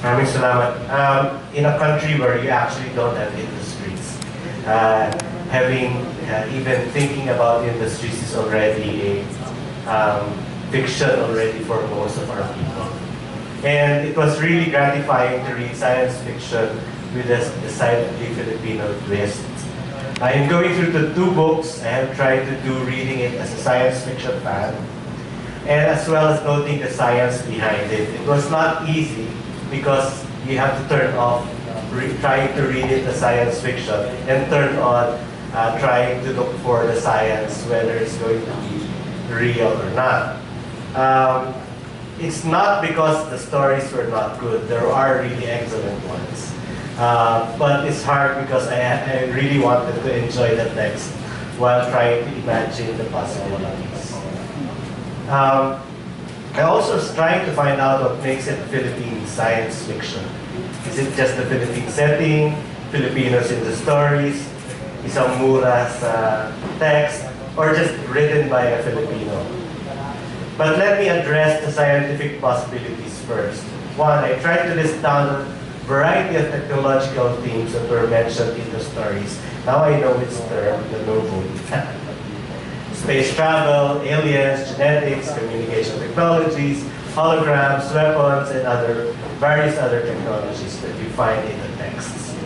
Maraming salamat. In a country where you actually don't have industries, even thinking about industries is already a fiction already for most of our people. And it was really gratifying to read science fiction with a decidedly Filipino twist. In going through the two books, I have tried to do reading it as a science fiction fan, and as well as noting the science behind it. It was not easy because you have to turn off trying to read it as science fiction and turn on trying to look for the science, whether it's going to be real or not. It's not because the stories were not good. There are really excellent ones. But it's hard because I really wanted to enjoy the text while trying to imagine the possibilities. I also was trying to find out what makes it Philippine science fiction. Is it just the Philippine setting, Filipinos in the stories, isang mura sa text, or just written by a Filipino? But let me address the scientific possibilities first. One, I tried to list down a variety of technological themes that were mentioned in the stories. Now I know its term, the novel. Space travel, aliens, genetics, communication technologies, holograms, weapons, and various other technologies that you find in the texts.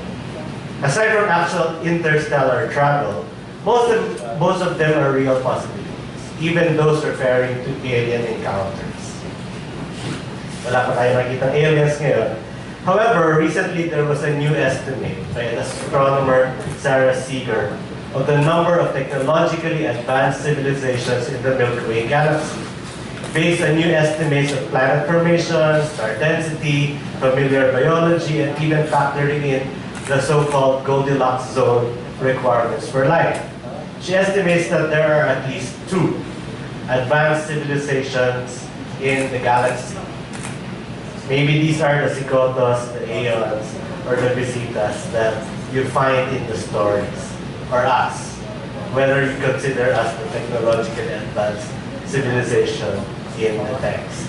Aside from actual interstellar travel, most of them are real possibilities, even those referring to alien encounters. Wala pa tayo nakitang aliens ngayon. However, recently there was a new estimate by an astronomer, Sarah Seeger, of the number of technologically advanced civilizations in the Milky Way galaxy, based on new estimates of planet formation, star density, familiar biology, and even factoring in the so-called Goldilocks zone requirements for life. She estimates that there are at least 2 advanced civilizations in the galaxy. Maybe these are the Sikotos, the Aeons, or the Visitas that you find in the stories, or us, whether you consider us the technologically advanced civilization in the text.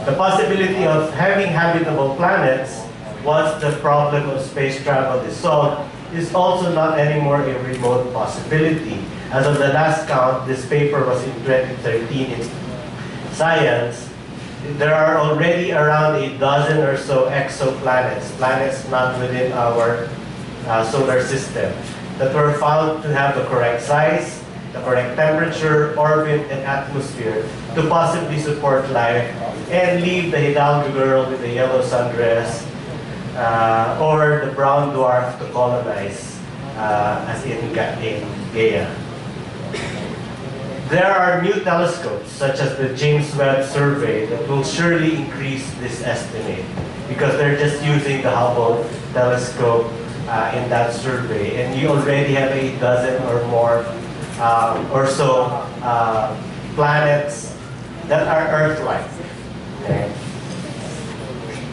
The possibility of having habitable planets once the problem of space travel is solved is also not anymore a remote possibility. As of the last count, this paper was in 2013 in Science. There are already around a dozen or so exoplanets, planets not within our solar system, that were found to have the correct size, the correct temperature, orbit, and atmosphere to possibly support life and leave the Hidalgo girl with the yellow sundress or the brown dwarf to colonize, as in Gaia. There are new telescopes, such as the James Webb Survey, that will surely increase this estimate because they're just using the Hubble telescope in that survey, and you already have a dozen or more or so planets that are Earth-like. Okay?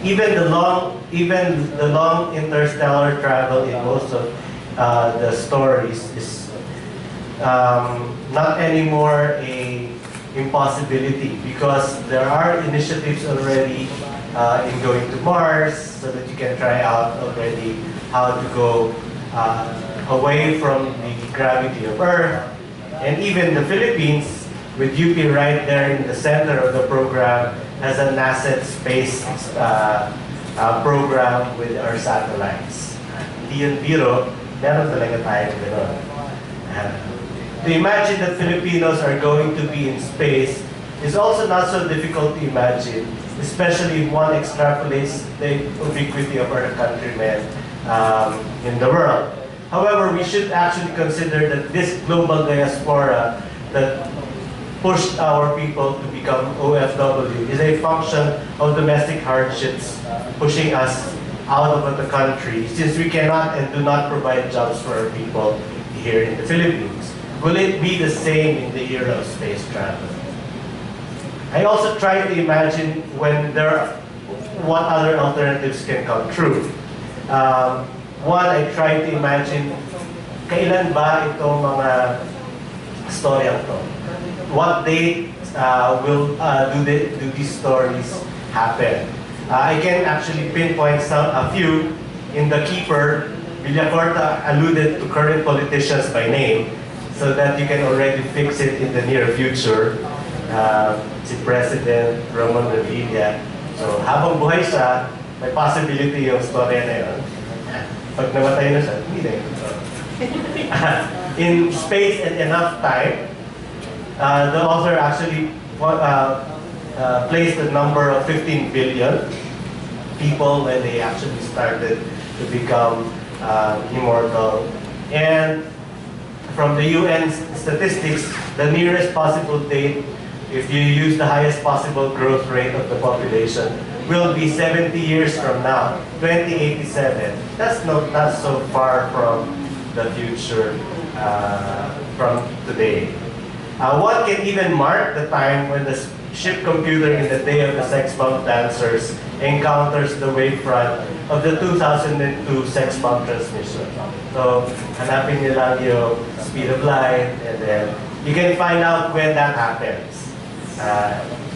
Even the long interstellar travel in most of the stories is not anymore a impossibility because there are initiatives already in going to Mars so that you can try out already how to go away from the gravity of Earth. And even the Philippines, with UP right there in the center of the program, has a NASA space program with our satellites. Hindi yun biro, meron talaga tayo gano'n. To imagine that Filipinos are going to be in space is also not so difficult to imagine, especially if one extrapolates the ubiquity of our countrymen in the world. However, we should actually consider that this global diaspora that pushed our people to become OFW is a function of domestic hardships pushing us out of the country, since we cannot and do not provide jobs for our people here in the Philippines. Will it be the same in the era of space travel? I also try to imagine what other alternatives can come true. One, I try to imagine kailan ba itong mga storyang to? What date do these stories happen? I can actually pinpoint a few. In The Keeper, Villacorta alluded to current politicians by name so that you can already fix it in the near future. Si President Ramon Revilla. So habang buhay siya, may possibility yung storya na yun. Pag namatay na siya, hindi. In Space and Enough Time, the author actually placed a number of 15 billion people when they actually started to become immortal. And from the UN statistics, the nearest possible date, if you use the highest possible growth rate of the population, will be 70 years from now, 2087. That's not so far from the future from today. One can even mark the time when the ship computer in the Day of the Sex Bomb Dancers encounters the wavefront of the 2002 sex bomb transmission. So, hanapin niyo lang yung speed of light, and then you can find out when that happens.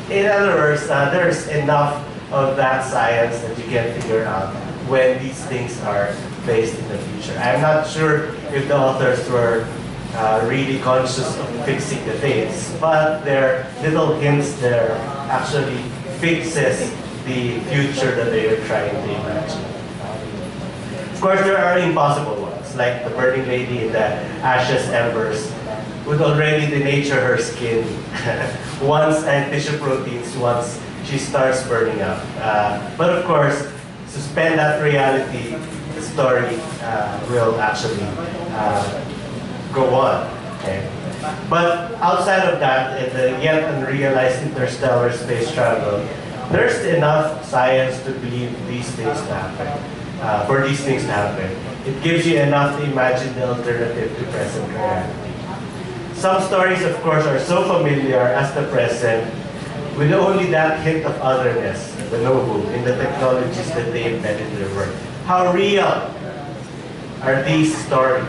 In other words, there's enough of that science that you can figure out when these things are based in the future. I'm not sure if the authors were really conscious of fixing the dates, but their little hints there actually fixes the future that they are trying to imagine. Of course, there are impossible ones, like the burning lady in the ashes embers, would already denature her skin once, and tissue proteins once she starts burning up. But of course, suspend that reality, the story will actually go on. Okay? But outside of that, in the yet unrealized interstellar space travel, there's enough science to believe these things to happen, for these things to happen. It gives you enough to imagine the alternative to present reality. Some stories, of course, are so familiar as the present, with only that hint of otherness, the noble, in the technologies that they embed in their work. How real are these stories?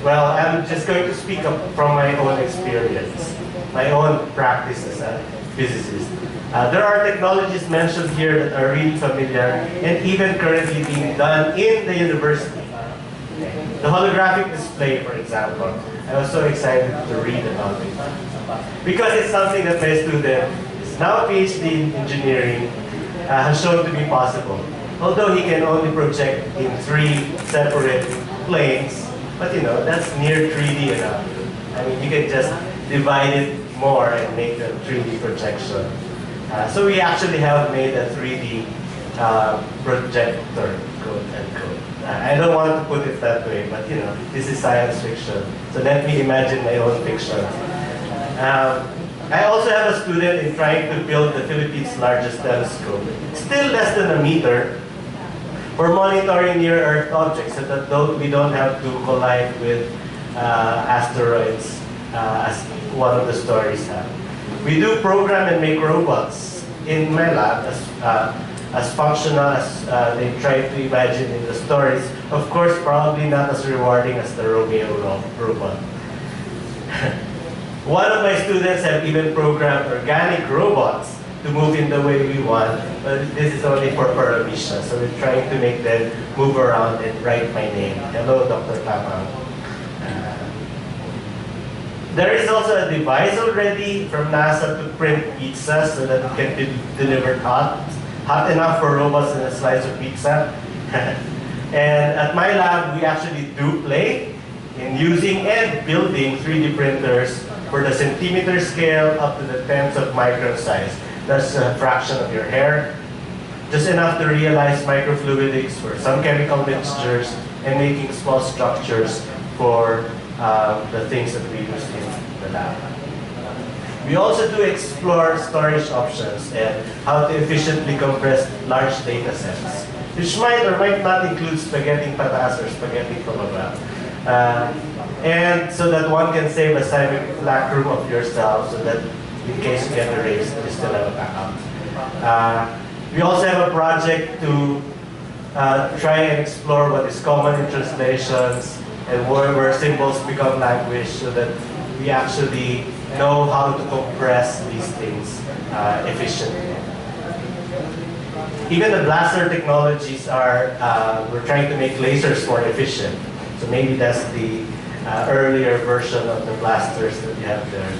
Well, I'm just going to speak up from my own experience, my own practice as a physicist. There are technologies mentioned here that are really familiar and even currently being done in the university. The holographic display, for example. I was so excited to read about it. Because it's something that my student is now a PhD in engineering has shown to be possible. Although he can only project in 3 separate planes, but you know, that's near 3D enough. I mean, you can just divide it more and make a 3D projection. So we actually have made a 3D projector, quote unquote. I don't want to put it that way, but you know, this is science fiction. So let me imagine my own fiction. I also have a student in trying to build the Philippines' largest telescope. Still less than a meter, for monitoring near-Earth objects, so that we don't have to collide with asteroids, as one of the stories have. We do program and make robots in my lab as functional as they try to imagine in the stories. Of course, probably not as rewarding as the Romeo robot. One of my students have even programmed organic robots to move in the way we want, but this is only for Paramisha, so we're trying to make them move around and write my name. Hello, Dr. Tapang. There is also a device already from NASA to print pizza so that it can be delivered hot enough for robots and a slice of pizza. And at my lab, we actually do play in using and building 3D printers for the centimeter scale up to the tenths of micron size. That's a fraction of your hair. Just enough to realize microfluidics for some chemical mixtures and making small structures for the things that we use in the lab. We also do explore storage options and how to efficiently compress large data sets, which might or might not include spaghetti pataas or spaghetti pababa. And so that one can save a scientific black room of yourself so that in case you get erased, you still have a backup. We also have a project to try and explore what is common in translations and where symbols become language so that we actually know how to compress these things efficiently. Even the blaster technologies are, we're trying to make lasers more efficient. So maybe that's the earlier version of the blasters that you have there.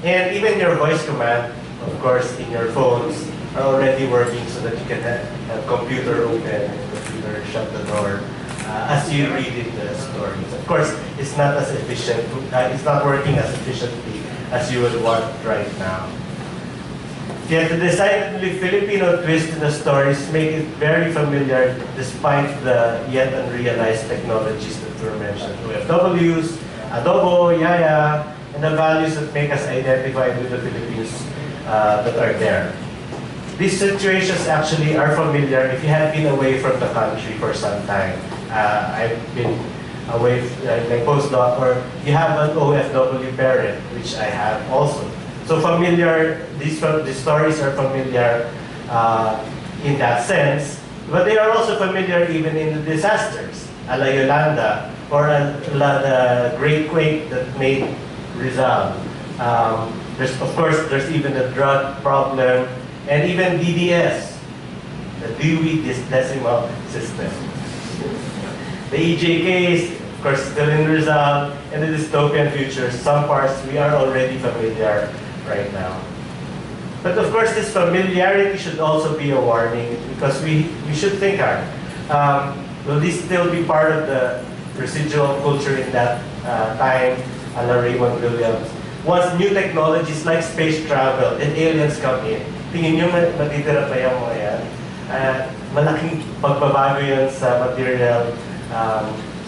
And even your voice command, of course, in your phones are already working so that you can have computer open and computer shut the door as you read in the stories. Of course, it's not as efficient, it's not working as efficiently as you would want right now. Yet the decidedly Filipino twist in the stories make it very familiar despite the yet unrealized technologies that were mentioned. OFWs, adobo, yaya, and the values that make us identified with the Philippines that are there. These situations actually are familiar if you have been away from the country for some time. I've been away in my postdoc, or you have an OFW parent, which I have also. So familiar, these stories are familiar in that sense, but they are also familiar even in the disasters, a la Yolanda, or the Great Quake that made Rizal. Of course, there's even the drug problem, and even DDS, the Dewey Decimal System. The EJKs, of course, still in Rizal, and the dystopian futures, some parts we are already familiar right now. But of course, this familiarity should also be a warning, because we should think hard. Will this still be part of the residual culture in that time, a la Raymond Williams? Once new technologies like space travel and aliens come in, tingin nyo matitira pa yung mga yan? Malaking pagbabago yun sa material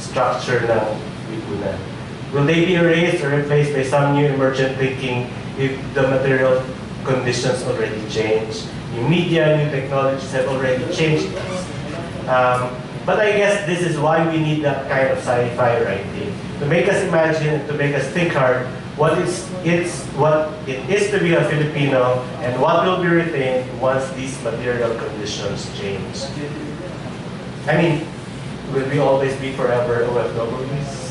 structure ng lipunan. Will they be erased or replaced by some new emergent thinking if the material conditions already change? New media, new technologies have already changed us. But I guess this is why we need that kind of sci-fi writing, to make us imagine and to make us think hard what it is to be a Filipino and what will be retained once these material conditions change. I mean, will we always be forever OFWs?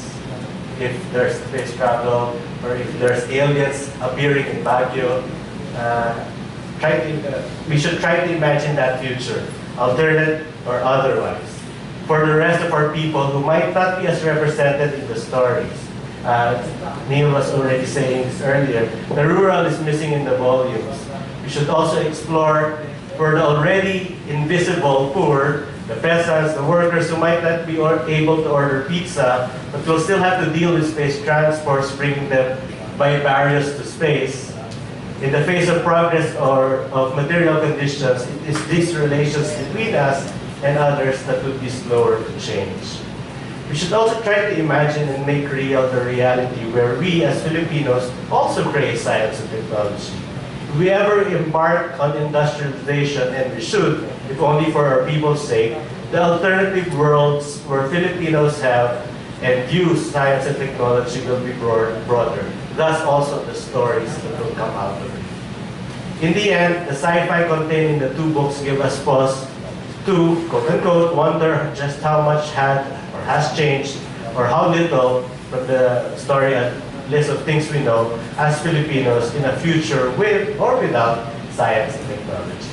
If there's space travel, or if there's aliens appearing in Baguio, we should try to imagine that future, alternate or otherwise. For the rest of our people who might not be as represented in the stories, Neil was already saying this earlier, the rural is missing in the volumes. We should also explore for the already invisible poor, the peasants, the workers who might not be able to order pizza, but will still have to deal with space transports bringing them by barriers to space. In the face of progress or of material conditions, it is these relations between us and others that would be slower to change. We should also try to imagine and make real the reality where we as Filipinos also create science and technology. If we ever embark on industrialization, and we should, if only for our people's sake, the alternative worlds where Filipinos have and use science and technology will be broader. Thus also the stories that will come out of it. In the end, the sci-fi contained in the two books give us pause to, quote-unquote, wonder just how much had or has changed, or how little from the story and list of things we know as Filipinos in a future with or without science and technology.